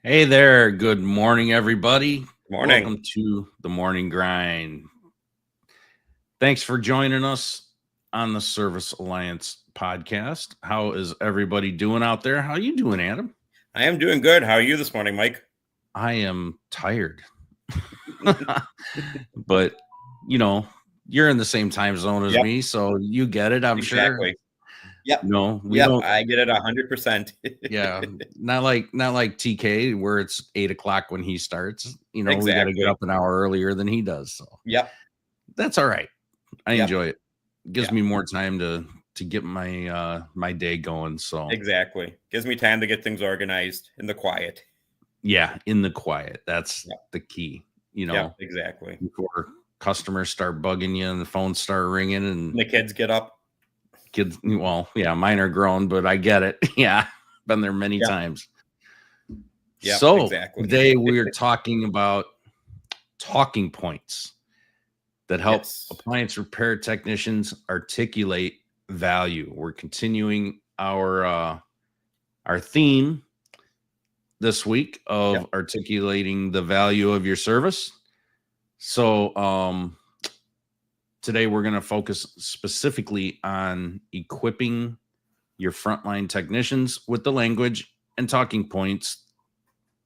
Hey there. Good morning, everybody. Morning. Welcome to the Morning Grind. Thanks for joining us on the Service Alliance podcast. How is everybody doing out there? How you doing, Adam? I am doing good. How are you this morning, Mike? I am tired. But, you're in the same time zone as Yep, me, so you get it, I'm sure. exactly. Yep, We yep. don't. I get it 100%. Yeah, not like TK where it's 8 o'clock when he starts. We got to get Exactly. up an hour earlier than he does. So Yep, that's all right. I yep, enjoy it. Gives yep. me more time to get my day going. So Exactly. Gives me time to get things organized in the quiet. yeah, in the quiet. That's Yep, the key. yep, exactly. Before customers start bugging you and the phones start ringing and And the kids get up. kids. Well, yeah, mine are grown, but I get it. Yeah, been there many Yep, times. yep, So exactly. today we're talking about talking points that help Yes. appliance repair technicians articulate value. We're continuing our theme this week Yep, of articulating the value of your service. So today we're going to focus specifically on equipping your frontline technicians with the language and talking points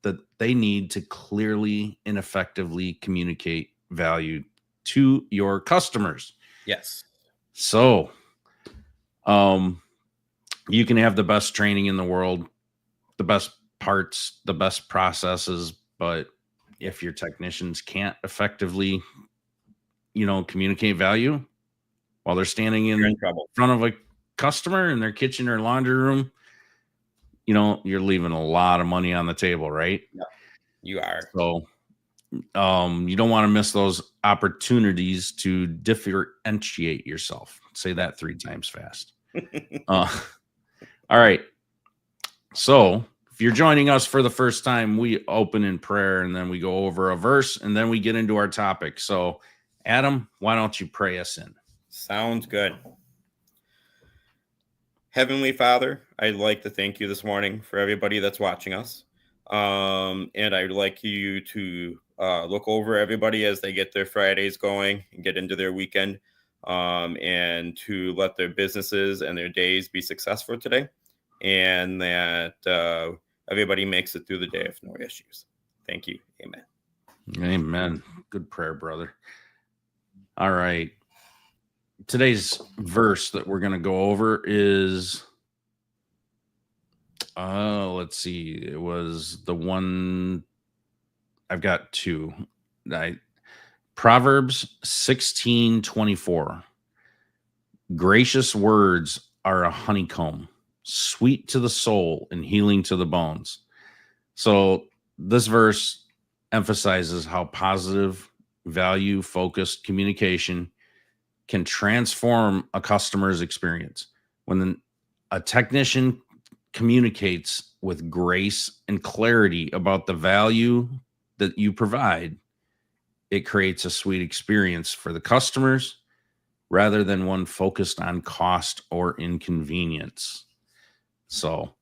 that they need to clearly and effectively communicate value to your customers. yes. So, um, you can have the best training in the world, the best parts, the best processes, but if your technicians can't effectively, communicate value while they're standing You're in in trouble. front of a customer in their kitchen or laundry room, you're leaving a lot of money on the table, right? Yep, you are. So, you don't want to miss those opportunities to differentiate yourself. Say that 3 times fast. Uh, all right. So, if you're joining us for the first time, we open in prayer and then we go over a verse and then we get into our topic. So, Adam, why don't you pray us in? Sounds good. Heavenly Father, I'd like to thank you this morning for everybody that's watching us. And I'd like you to look over everybody as they get their Fridays going and get into their weekend, and to let their businesses and their days be successful today, and that everybody makes it through the day with no issues. Thank you. Amen. Amen. Good prayer, brother. All right. Today's verse that we're going to go over is let's see. It was the one I've got two. Proverbs 16:24. Gracious words are a honeycomb, sweet to the soul and healing to the bones. So this verse emphasizes how positive, value focused communication can transform a customer's experience. When a technician communicates with grace and clarity about the value that you provide, it creates a sweet experience for the customers rather than one focused on cost or inconvenience. So,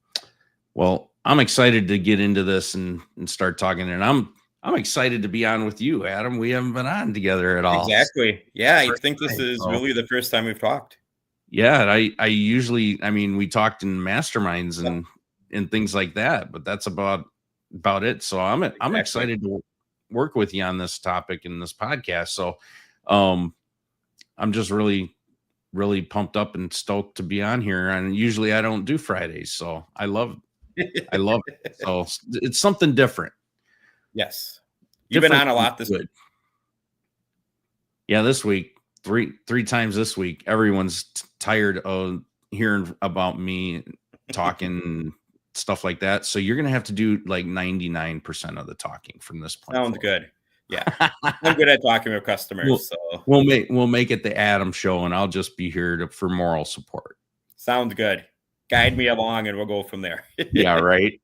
well, I'm excited to get into this and start talking. And I'm excited to be on with you, Adam. We haven't been on together at all. Exactly. Yeah, I First think this time. is So, really the first time we've talked. yeah, I usually, we talked in masterminds Yep, and things like that, but that's about it. So I'm exactly. excited to work with you on this topic in this podcast. So um I'm just really pumped up and stoked to be on here. And usually I don't do Fridays, so I love it. So it's something different. Yes. You've been Different on a and lot this week. good. Yeah, this week, three times this week, everyone's tired of hearing about me talking stuff like that. So you're gonna have to do like 99% of the talking from this point Sounds forward. good. Yeah. I'm good at talking with we'll customers, so we'll make it the Adam show, and I'll just be here for moral support. sounds good. Guide me along and we'll go from there. Yeah, right.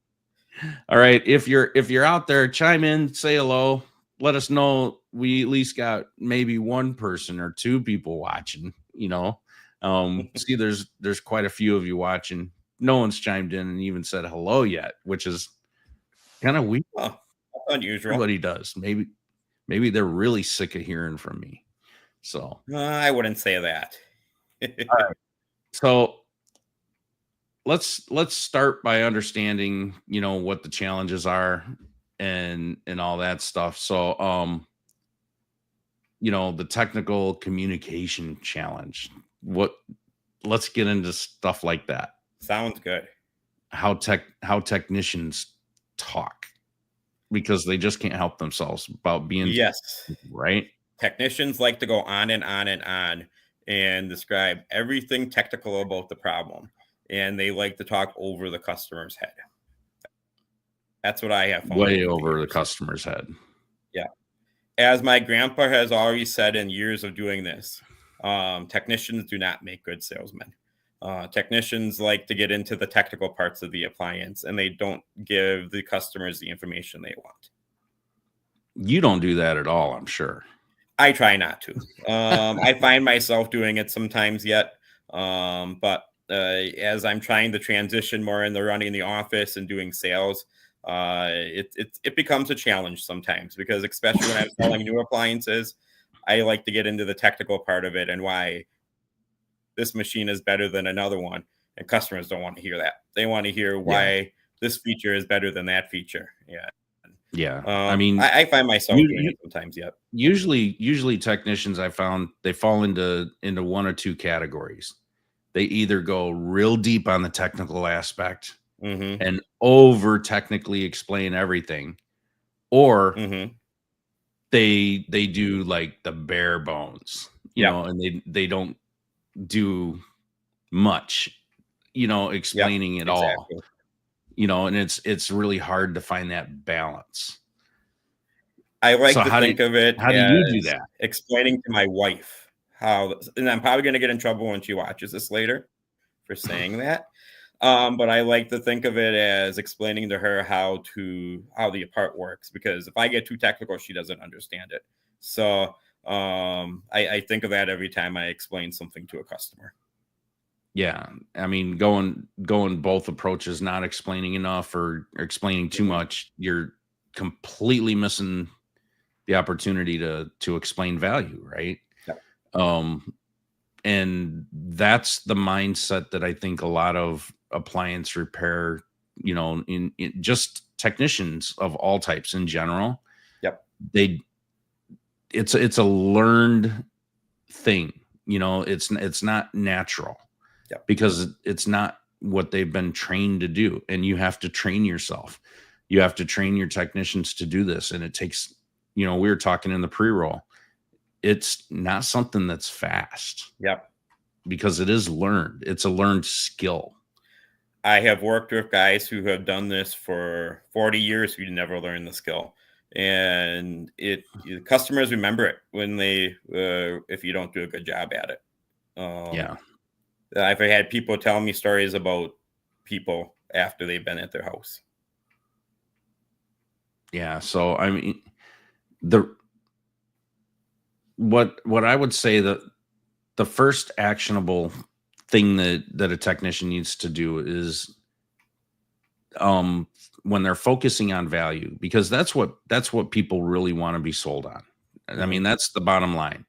All right. If you're out there, chime in, say hello. Let us know we at least got maybe one person or two people watching. See, there's quite a few of you watching. No one's chimed in and even said hello yet, which is Kind of weird. Huh, that's unusual. Everybody does. Maybe they're really sick of hearing from me. So, I wouldn't say that. all right. So let's start by understanding, what the challenges are and all that stuff. So, the technical communication challenge. What Let's get into stuff like that. Sounds good. How technicians talk because they just can't help themselves about being Yes. right. Technicians like to go on and on and on and describe everything technical about the problem. And they like to talk over the customer's head. That's what I have found Way over the over the years. customer's head. Yeah. As my grandpa has always said in years of doing this, technicians do not make good salesmen. Technicians like to get into the technical parts of the appliance and they don't give the customers the information they want. You don't do that at all, I'm sure. I try not to. I find myself doing it sometimes yet. But as I'm trying to transition more into running the office and doing sales, it becomes a challenge sometimes because especially when I'm selling new appliances, I like to get into the technical part of it and why this machine is better than another one. And customers don't want to hear that. They want to hear why this feature is better than that feature. Yeah. Yeah. I mean, I find myself doing it sometimes yet. Usually technicians I found they fall into one or two categories. They either go real deep on the technical aspect and over technically explain everything, or they do like the bare bones, and they don't do much, explaining it all, and it's really hard to find that balance. I like to think of it how do as you do that? explaining to my wife how, and I'm probably going to get in trouble when she watches this later for saying that. But I like to think of it as explaining to her how the part works, because if I get too technical, she doesn't understand it. So I think of that every time I explain something to a customer. Yeah, I mean, going both approaches, not explaining enough or explaining too much, you're completely missing the opportunity to explain value, right? Yeah. And that's the mindset that I think a lot of appliance repair, in just technicians of all types in general, Yep. It's a learned thing, it's not natural. Yep. Because it's not what they've been trained to do, and you have to train yourself. You have to train your technicians to do this, and it takes, we were talking in the pre-roll. It's not something that's fast. Yep. Because it is learned. It's a learned skill. I have worked with guys who have done this for 40 years who never learned the skill. And customers remember it when they if you don't do a good job at it. Yeah. I've had people tell me stories about people after they've been at their house. Yeah. So I mean, what I would say that the first actionable thing that a technician needs to do is, when they're focusing on value, because that's what people really want to be sold on. I mean, that's the bottom line.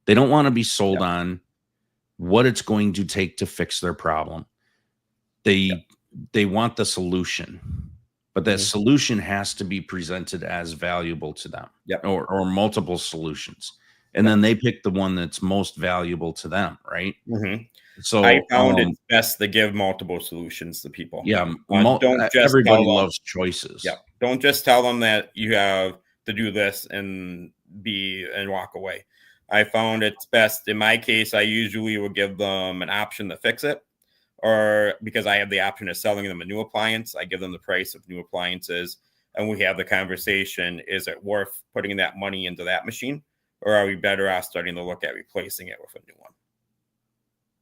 They don't want to be sold on what it's going to take to fix their problem. They want the solution, but that solution has to be presented as valuable to them, or multiple solutions. And then they pick the one that's most valuable to them, right? So I found it's best to give multiple solutions to people. Yeah, don't just everybody loves choices. Yeah, don't just tell them that you have to do this and walk away. I found it's best in my case. I usually will give them an option to fix it, or because I have the option of selling them a new appliance, I give them the price of new appliances, and we have the conversation: is it worth putting that money into that machine, or are we better off starting to look at replacing it with a new one?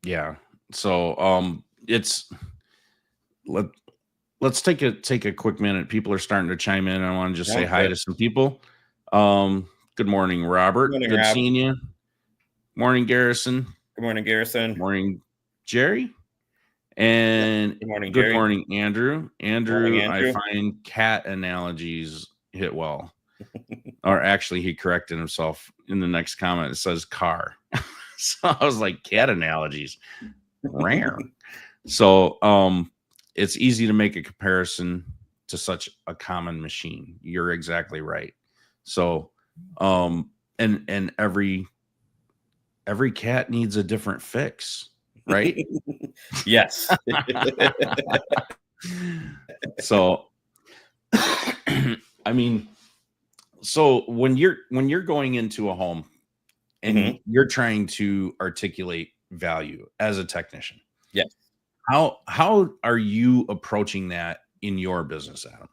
Yeah. So let's take a quick minute. People are starting to chime in. I want to just say hi to some people. Good morning, Robert. Good seeing you. Morning, Garrison. Good morning, Garrison. Morning, Jerry. And Good morning, good Jerry. morning, Andrew. Morning, Andrew, I Andrew. find cat analogies hit well. Or actually, he corrected himself in the next comment. It says car. So I was like, cat analogies, rare. So it's easy to make a comparison to such a common machine. You're exactly right. So and every cat needs a different fix, right? Yes. So I mean, so when you're going into a home and Hmm. you're trying to articulate value as a technician, Yes. how are you approaching that in your business, Adam?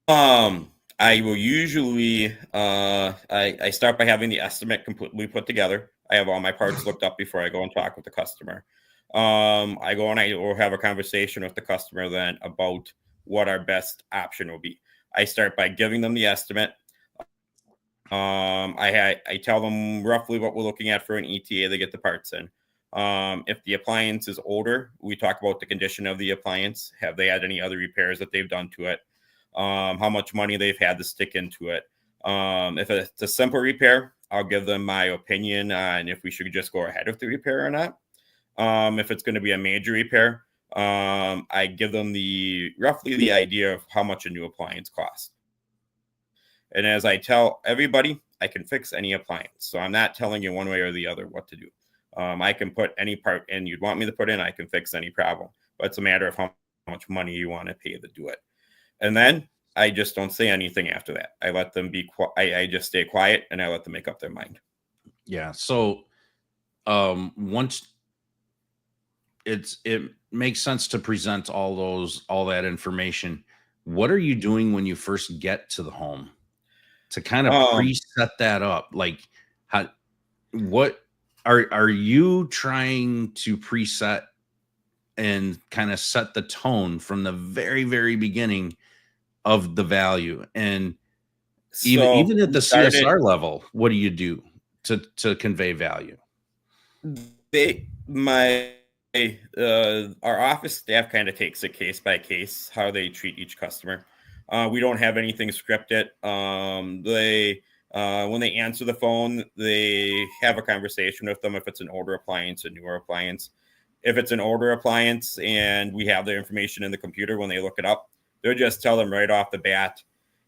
Um, I will usually I start by having the estimate completely put together. I have all my parts looked up before I go and talk with the customer. I go and I will have a conversation with the customer then about what our best option will be. I start by giving them the estimate. I tell them roughly what we're looking at for an ETA to get the parts in. If the appliance is older, we talk about the condition of the appliance. Have they had any other repairs that they've done to it? How much money they've had to stick into it. If it's a simple repair, I'll give them my opinion on if we should just go ahead with the repair or not. If it's going to be a major repair, I give them the roughly the idea of how much a new appliance costs. And as I tell everybody, I can fix any appliance. So I'm not telling you one way or the other what to do. I can put any part in you'd want me to put in. I can fix any problem. But it's a matter of how much money you want to pay to do it. And then I just don't say anything after that. I let them be quiet. I just stay quiet and I let them make up their mind. Yeah. So once it makes sense to present all that information. What are you doing when you first get to the home to kind of Um, preset that up? Like how what are you trying to preset and kind of set the tone from the very, very beginning of the value? And so even at we the started. CSR level, what do you do to convey value? They my Our office staff kind of takes it case by case how they treat each customer. We don't have anything scripted. They When they answer the phone, they have a conversation with them if it's an older appliance, a newer appliance. If it's an older appliance and we have their information in the computer when they look it up, they'll just tell them right off the bat,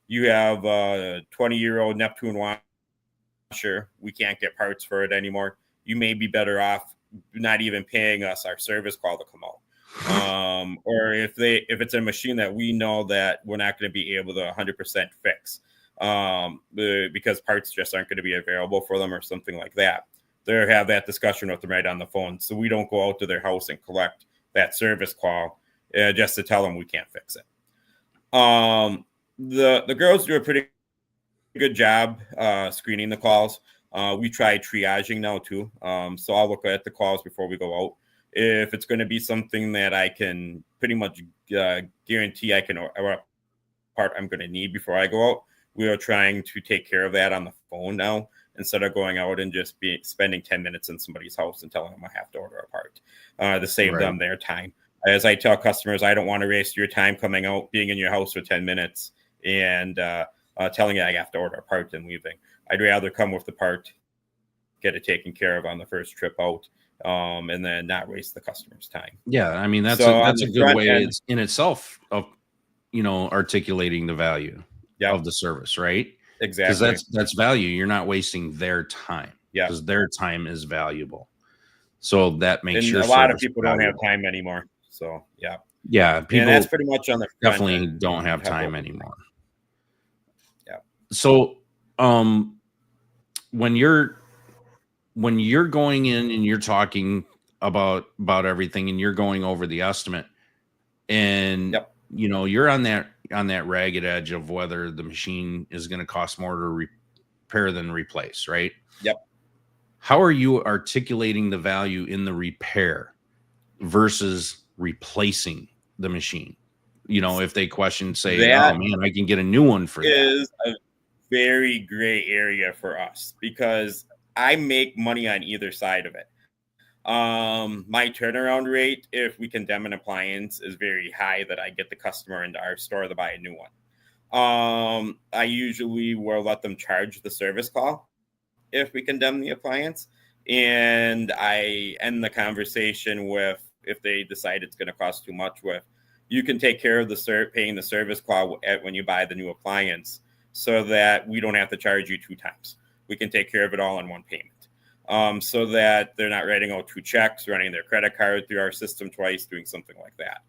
you have a 20-year-old Neptune washer. We can't get parts for it anymore. You may be better off not even paying us our service call to come out. Or if it's a machine that we know that we're not going to be able to 100% fix, because parts just aren't going to be available for them or something like that, they have that discussion with them right on the phone. So we don't go out to their house and collect that service call just to tell them we can't fix it. The girls do a pretty good job screening the calls. We try triaging now too. So I'll look at the calls before we go out. If it's going to be something that I can pretty much guarantee I can, or part I'm going to need before I go out, we are trying to take care of that on the phone now instead of going out and just spending 10 minutes in somebody's house and telling them I have to order a part to save Right. them their time. As I tell customers, I don't want to waste your time coming out, being in your house for 10 minutes and telling you I have to order a part and leaving. I'd rather come with the part, get it taken care of on the first trip out, and then not waste the customer's time. Yeah, I mean So on that's the a good front way end, it's in itself of articulating the value yep, of the service, right? Because exactly. that's value. You're not wasting their time Yep. because their time is valuable. So that makes And your a lot of service people don't have valuable. time anymore. So yeah. Yeah, And that's people pretty much on the front definitely end don't have of time what we anymore. yeah. So um when you're going in and you're talking about everything and you're going over the estimate and Yep. you're on that ragged edge of whether the machine is going to cost more to repair than replace, right? Yep. How are you articulating the value in the repair versus replacing the machine? If they question, say, oh That man, I can get a new one for that. is a very gray area for us because I make money on either side of it. My turnaround rate, if we condemn an appliance, is very high that I get the customer into our store to buy a new one. I usually will let them charge the service call if we condemn the appliance, and I end the conversation with, if they decide it's going to cost too much, with, you can take care of the paying the service call when you buy the new appliance, so that we don't have to charge you 2 times. We can take care of it all in one payment. So that they're not writing out 2 checks, running their credit card through our system twice, doing something like that.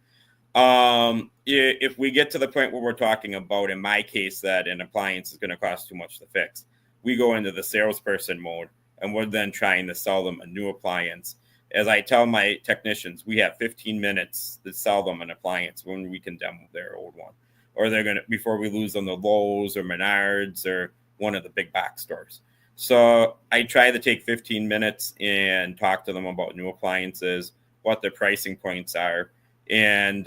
If we get to the point where we're talking about, in my case, that an appliance is going to cost too much to fix, we go into the salesperson mode, and we're then trying to sell them a new appliance. As I tell my technicians, we have 15 minutes to sell them an appliance when we condemn their old one, or they're going to, before we lose them to Lowe's or Menards or one of the big box stores. So I try to take 15 minutes and talk to them about new appliances, what their pricing points are, and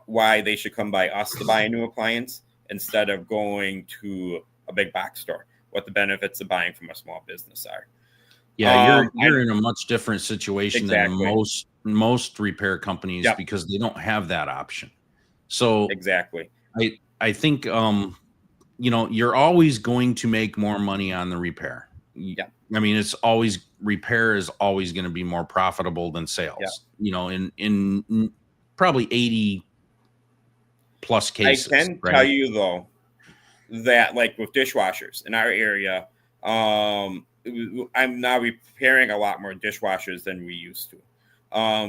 why they should come by us to buy a new appliance instead of going to a big box store, what the benefits of buying from a small business are. Yeah, you're in a much different situation Exactly. than most repair companies, Yep. because they don't have that option. So Exactly. I think you're always going to make more money on the repair. Yeah. I mean, repair is always going to be more profitable than sales. In probably 80 plus cases. I can tell you though that, like with dishwashers in our area, I'm now repairing a lot more dishwashers than we used to.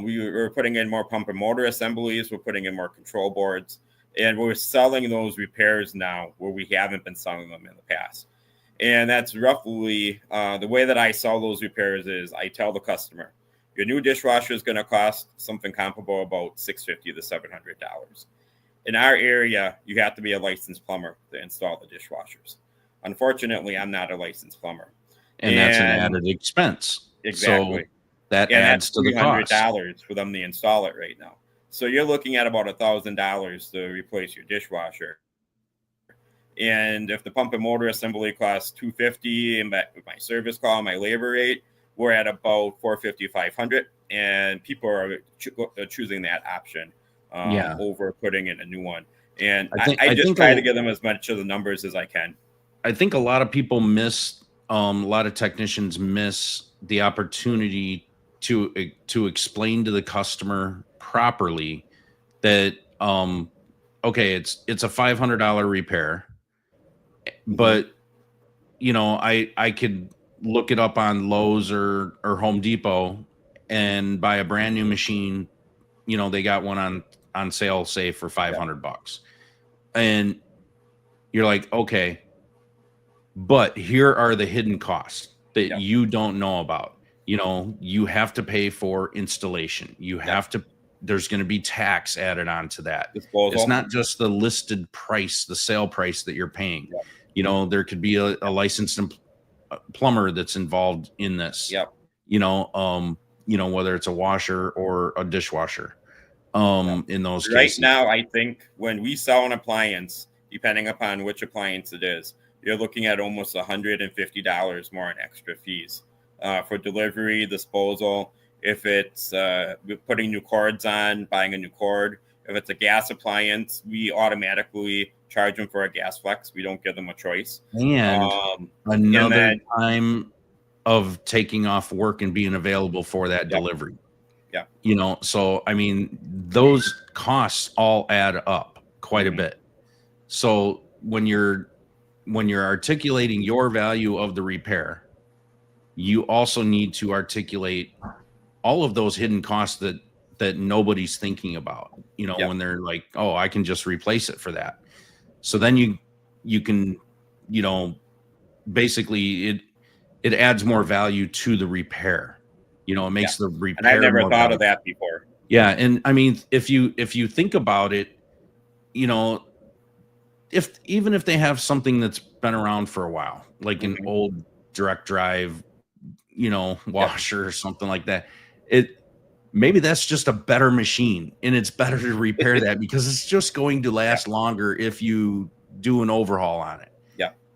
We're putting in more pump and motor assemblies. We're putting in more control boards, and we're selling those repairs now where we haven't been selling them in the past. And that's roughly the way that I sell those repairs is I tell the customer, your new dishwasher is going to cost something comparable, about $650 to $700. In our area, you have to be a licensed plumber to install the dishwashers. Unfortunately, I'm not a licensed plumber. And that's an added expense. Exactly. So that adds to the cost. $300 for them to install it right now. So you're looking at about $1,000 to replace your dishwasher. And if the pump and motor assembly costs $250, and with my service call, my labor rate, we're at about $450, $500, and people are choosing that option over putting in a new one. And I just try to give them as much of the numbers as I can. I think a lot of people a lot of technicians miss the opportunity to explain to the customer properly that okay, it's a $500 repair, but I could look it up on Lowe's or Home Depot and buy a brand new machine. They got one on sale, say for $500, and you're like, okay, but here are the hidden costs that you don't know about. You have to pay for installation. You have to, there's going to be tax added on to that. Disposal. It's not just the listed price, the sale price that you're paying. There could be a licensed plumber that's involved in this. Whether it's a washer or a dishwasher. In those cases. Right now, I think when we sell an appliance, depending upon which appliance it is, you're looking at almost $150 more in extra fees for delivery, disposal. If it's putting new cords on, buying a new cord. If it's a gas appliance, we automatically charge them for a gas flex. We don't give them a choice. And another time of taking off work and being available for that delivery. So I mean, those costs all add up quite a bit. So when you're articulating your value of the repair, you also need to articulate all of those hidden costs that nobody's thinking about, when they're like, oh, I can just replace it for that. So then you can, basically it adds more value to the repair. It makes the repair. And I never thought of that before. Yeah. And I mean, if you think about it, even if they have something that's been around for a while, like an old direct drive, washer or something like that, maybe that's just a better machine, and it's better to repair that because it's just going to last longer if you do an overhaul on it.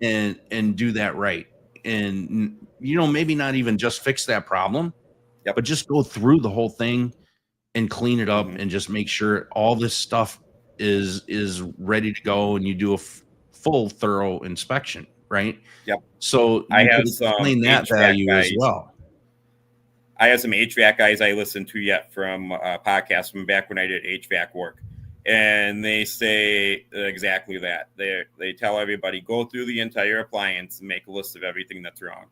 And do that right. And, maybe not even just fix that problem, Yep. but just go through the whole thing and clean it up Mhm. and just make sure all this stuff is ready to go, and you do a full thorough inspection, right? Yep. So I you have could some explain that HVAC value as guys. well. I have some HVAC guys I listen to yet from podcasts from back when I did HVAC work, and they say exactly that. They tell everybody go through the entire appliance and make a list of everything that's wrong,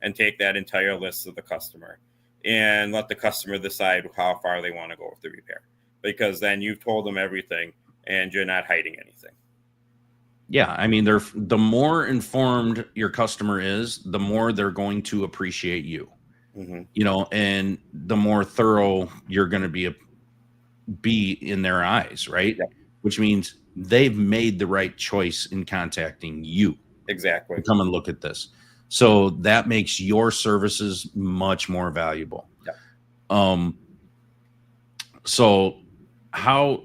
and take that entire list to the customer, and let the customer decide how far they want to go with the repair, because then you've told them everything and you're not hiding anything. Yeah, I mean, the more informed your customer is, the more they're going to appreciate you. Mm-hmm. And the more thorough you're going to be in their eyes, right? Yep. Which means they've made the right choice in contacting you Exactly. to come and look at this. So that makes your services much more valuable. Yep. Um, so how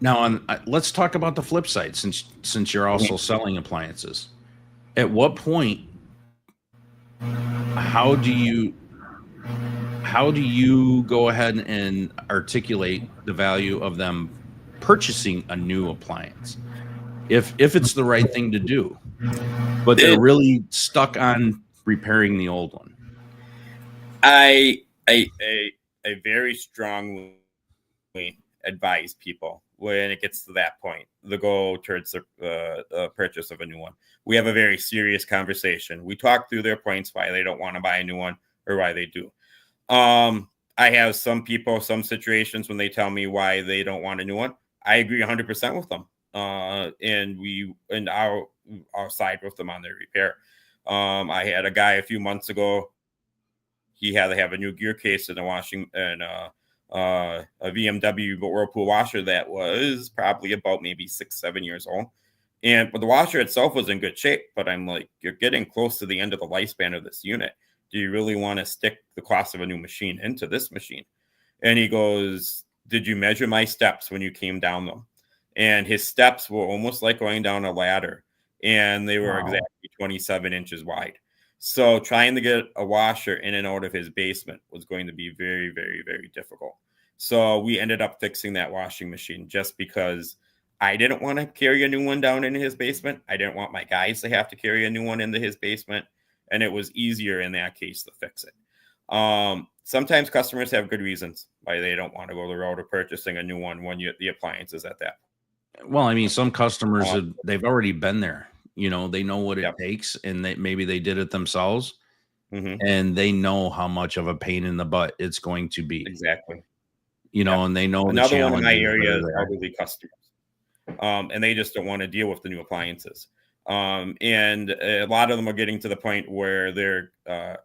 now on let's talk about the flip side, since you're also Mm-hmm. selling appliances. At what point, how do you go ahead and articulate the value of them purchasing a new appliance if it's the right thing to do, but they're It, really stuck on repairing the old one? I very strongly advise people when it gets to that point to go towards the purchase of a new one. We have a very serious conversation. We talk through their points why they don't want to buy a new one or why they do. I have some people, some situations when they tell me why they don't want a new one. I agree 100% with them. And I'll side with them on their repair. I had a guy a few months ago. He had to have a new gear case and a BMW Whirlpool washer that was probably about maybe 6-7 years old. But the washer itself was in good shape. But I'm like, you're getting close to the end of the lifespan of this unit. Do you really want to stick the cost of a new machine into this machine? And he goes, did you measure my steps when you came down them? And his steps were almost like going down a ladder, and they were Wow. exactly 27 inches wide. So trying to get a washer in and out of his basement was going to be very, very, very difficult. So we ended up fixing that washing machine just because I didn't want to carry a new one down into his basement. I didn't want my guys to have to carry a new one into his basement. And it was easier in that case to fix it. Sometimes customers have good reasons why they don't want to go the road of purchasing a new one when the appliance is at that. Well, I mean, some customers Uh, they've already been there. They know what it yep. takes, and maybe they did it themselves, Mm-hmm. and they know how much of a pain in the butt it's going to be. Exactly. Yep. And they know the Another one in my challenges that area are is there. elderly customers. And they just don't want to deal with the new appliances. And a lot of them are getting to the point where they're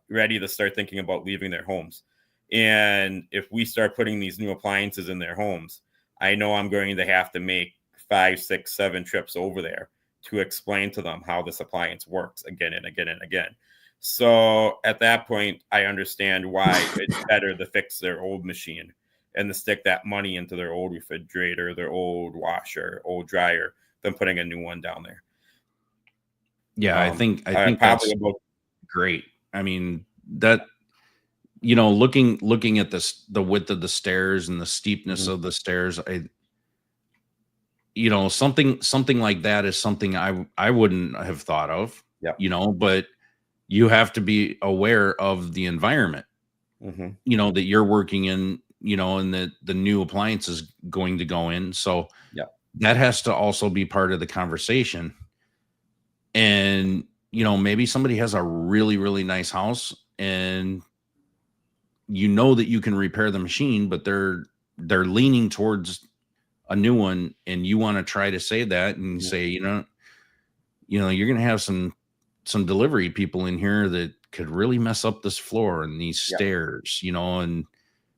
ready to start thinking about leaving their homes. And if we start putting these new appliances in their homes, I know I'm going to have to make 5, 6, 7 trips over there to explain to them how this appliance works again and again and again. So at that point, I understand why it's better to fix their old machine and to stick that money into their old refrigerator, their old washer, old dryer, than putting a new one down there. Yeah, I think Probably that's about great. I mean, that looking at the width of the stairs and the steepness mhm, of the stairs, something like that is something I wouldn't have thought of, yep. but you have to be aware of the environment, Hmm. that you're working in, and the new appliance is going to go in. So Yep. that has to also be part of the conversation. And, maybe somebody has a really, really nice house, and that you can repair the machine, but they're leaning towards a new one, and you want to try to say that and Mhm. say, you're going to have some delivery people in here that could really mess up this floor and these Yep. stairs, and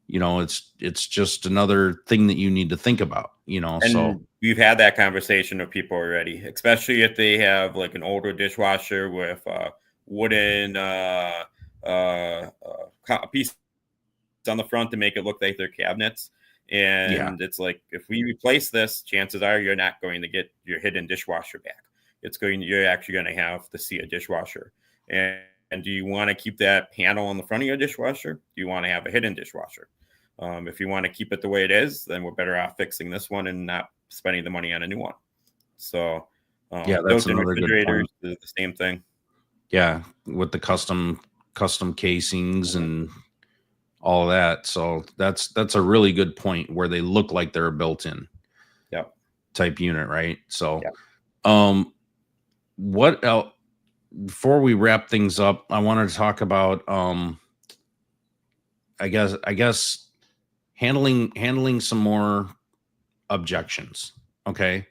it's just another thing that you need to think about, so And we've had that conversation with people already, especially if they have like an older dishwasher with wooden piece on the front to make it look like they're cabinets. yeah. And it's like, if we replace this, chances are you're not going to get your hidden dishwasher back. You're actually going to have to see a dishwasher. And do you want to keep that panel on the front of your dishwasher? Do you want to have a hidden dishwasher? If you want to keep it the way it is, then we're better off fixing this one and not spending the money on a new one. So Yeah, that's built-in another good refrigerators point. is the same thing. Yeah, with the custom casings and all of that. So that's a really good point where they look like they're a built-in Yep. type unit, right? So Yep. What else? Before we wrap things up, I wanted to talk about I guess handling some more objections. Okay.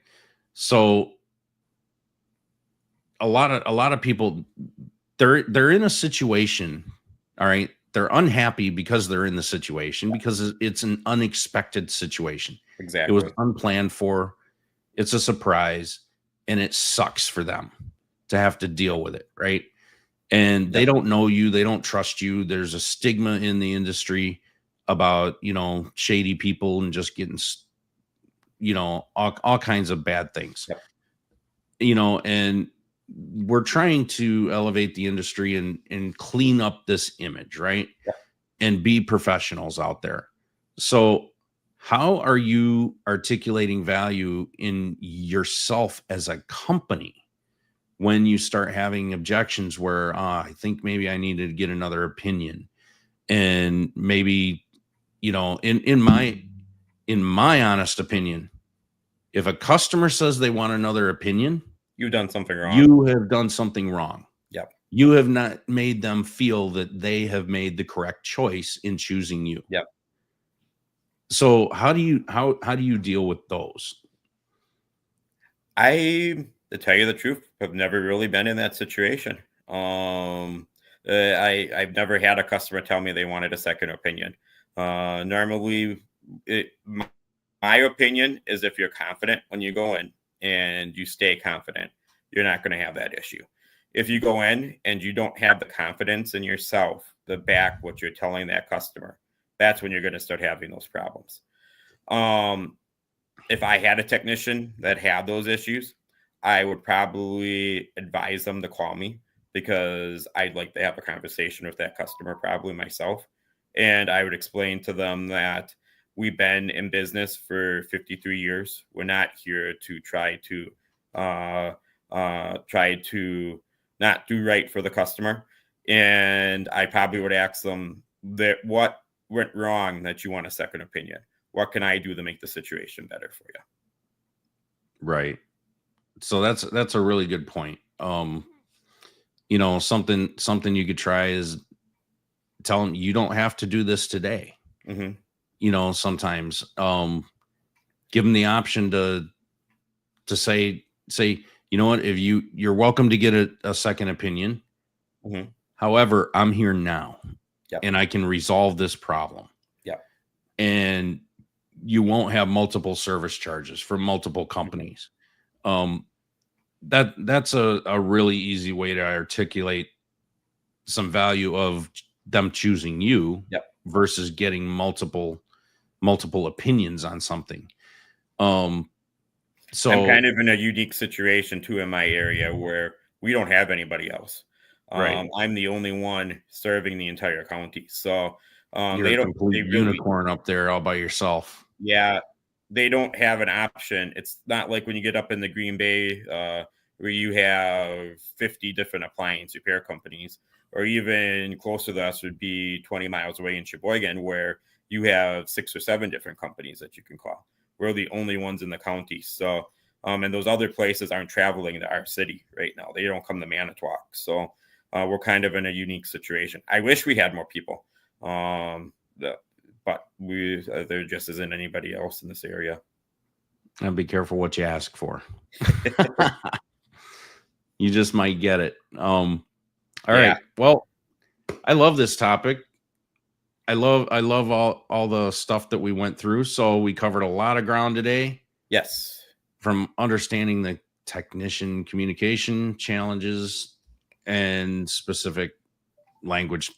So a lot of people, they're in a situation, all right? They're unhappy because they're in the situation because it's an unexpected situation. It was Exactly. unplanned for. It's a surprise, and it sucks for them to have to deal with it, right? And they Yep. don't know you, they don't trust you. There's a stigma in the industry about, shady people and just getting, all kinds of bad things. Yep. And we're trying to elevate the industry and clean up this image, right? Yep. And be professionals out there. So how are you articulating value in yourself as a company when you start having objections where I think maybe I needed to get another opinion? And maybe, in my honest opinion, if a customer says they want another opinion, You've done something wrong. you have done something wrong. Yep. You have not made them feel that they have made the correct choice in choosing you. Yep. So how do you deal with those? To tell you the truth, have never really been in that situation. I've never had a customer tell me they wanted a second opinion. Normally, my opinion is if you're confident when you go in and you stay confident, you're not going to have that issue. If you go in and you don't have the confidence in yourself to back what you're telling that customer, that's when you're going to start having those problems. If I had a technician that had those issues, I would probably advise them to call me because I'd like to have a conversation with that customer, probably myself. And I would explain to them that we've been in business for 53 years. We're not here to try to not do right for the customer. And I probably would ask them that what went wrong that you want a second opinion. What can I do to make the situation better for you? Right. So that's a really good point. Something you could try is tell them you don't have to do this today. Mm-hmm. Sometimes give them the option to say, you know what, if you're welcome to get a second opinion. Mm-hmm. However, I'm here now. Yep. And I can resolve this problem. Yep. And you won't have multiple service charges for multiple companies. That's a really easy way to articulate some value of them choosing you. Yep. Versus getting multiple opinions on something. So I'm kind of in a unique situation too in my area where we don't have anybody else. Right. I'm the only one serving the entire county. So you're a complete unicorn up there all by yourself. Yeah, they don't have an option. It's not like when you get up in the Green Bay where you have 50 different appliance repair companies, or even closer to us would be 20 miles away in Sheboygan, where you have 6 or 7 different companies that you can call. We're the only ones in the county. So, and those other places aren't traveling to our city right now. They don't come to Manitowoc. So we're kind of in a unique situation. I wish we had more people. But there just isn't anybody else in this area. And be careful what you ask for. You just might get it. All right. Well, I love this topic. I love all the stuff that we went through. So we covered a lot of ground today. Yes. From understanding the technician communication challenges and specific language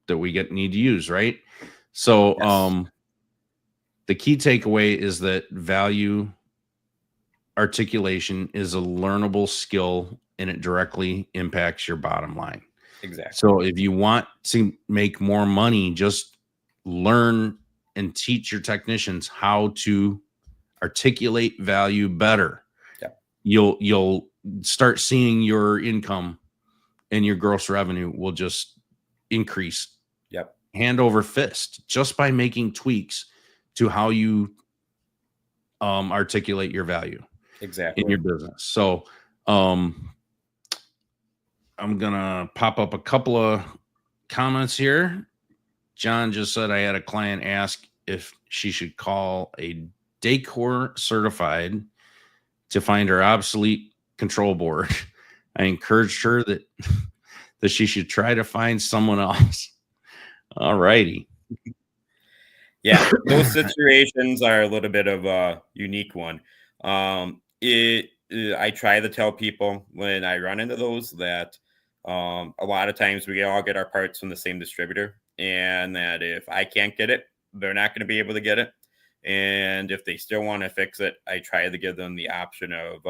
that we need to use, right? So yes. The key takeaway is that value articulation is a learnable skill and it directly impacts your bottom line. Exactly. So if you want to make more money, just learn and teach your technicians how to articulate value better. Yep. You'll start seeing your income and your gross revenue will just increase. Yep. Hand over fist, just by making tweaks to how you articulate your value Exactly. in your business. So I'm gonna pop up a couple of comments here. John just said, I had a client ask if she should call a Decor certified to find her obsolete control board. I encouraged her that she should try to find someone else. All righty. Yeah, those situations are a little bit of a unique one. I try to tell people when I run into those that a lot of times we all get our parts from the same distributor, and that if I can't get it, they're not going to be able to get it. And if they still want to fix it, I try to give them the option of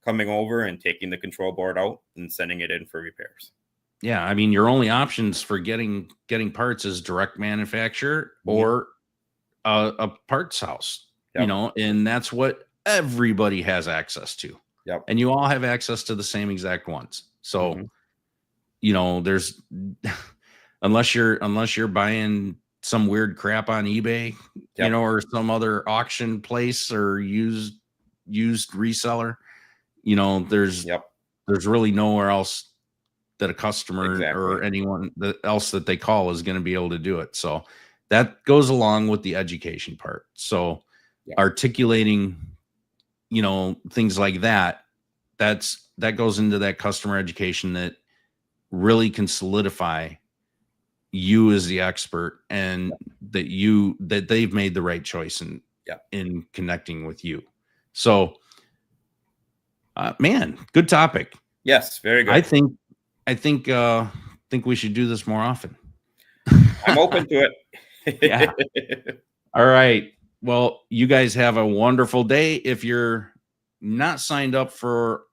coming over and taking the control board out and sending it in for repairs. Yeah, I mean, your only options for getting parts is direct manufacturer or a parts house, Yep. and that's what everybody has access to. Yep. And you all have access to the same exact ones. So, there's unless you're buying some weird crap on eBay, or some other auction place or used reseller, there's really nowhere else that a customer or anyone else that they call is going to be able to do it. So that goes along with the education part. So articulating, things like that goes into that customer education that really can solidify you as the expert, and that they've made the right choice in connecting with you. So, man, good topic. Yes, very good. I think we should do this more often. I'm open to it. Yeah. All right. Well, you guys have a wonderful day. If you're not signed up for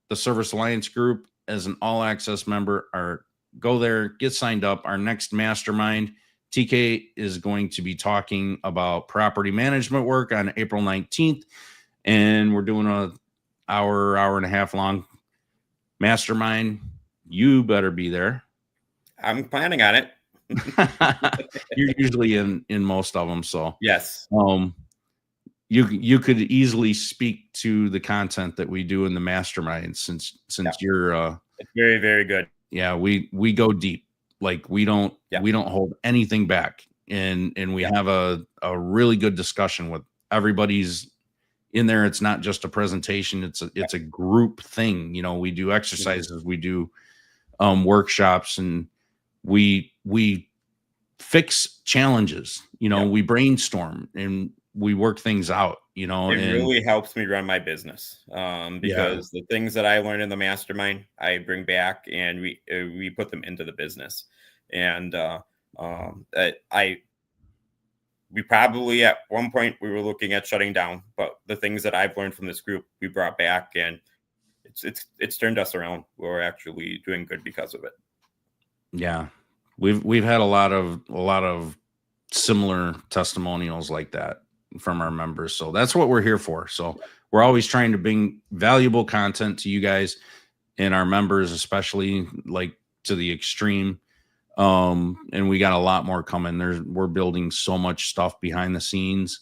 the Service Alliance group as an all access member, or go there, get signed up. Our next mastermind, TK is going to be talking about property management work on April 19th. And we're doing an hour and a half long mastermind. You better be there. I'm planning on it. You're usually in most of them. So yes. You could easily speak to the content that we do in the mastermind since you're it's very, very good. Yeah, we go deep. Like we don't hold anything back. And we have a really good discussion with everybody's in there. It's not just a presentation, it's a group thing. We do exercises, we do workshops, and we fix challenges, we brainstorm and we work things out, It really helps me run my business because the things that I learned in the mastermind, I bring back and we put them into the business. And we probably at one point we were looking at shutting down, but the things that I've learned from this group, we brought back, and it's turned us around. We're actually doing good because of it. Yeah. We've had a lot of similar testimonials like that from our members. So that's what we're here for. So we're always trying to bring valuable content to you guys and our members, especially like to the extreme. And we got a lot more coming. We're building so much stuff behind the scenes.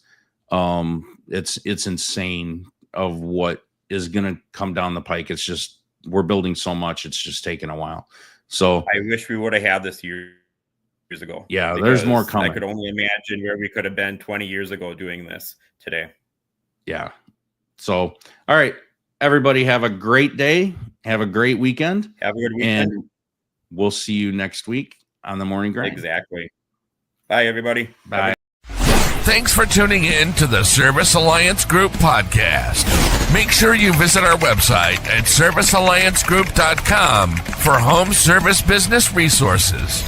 It's insane of what is going to come down the pike. It's just, we're building so much. It's just taking a while. So I wish we would have had this years ago. Yeah, there's more coming. I could only imagine where we could have been 20 years ago doing this today. Yeah. So, all right, everybody have a great day. Have a great weekend. Have a good weekend. And we'll see you next week on the Morning Grind. Exactly. Bye, everybody. Bye. Thanks for tuning in to the Service Alliance Group podcast. Make sure you visit our website at servicealliancegroup.com for home service business resources.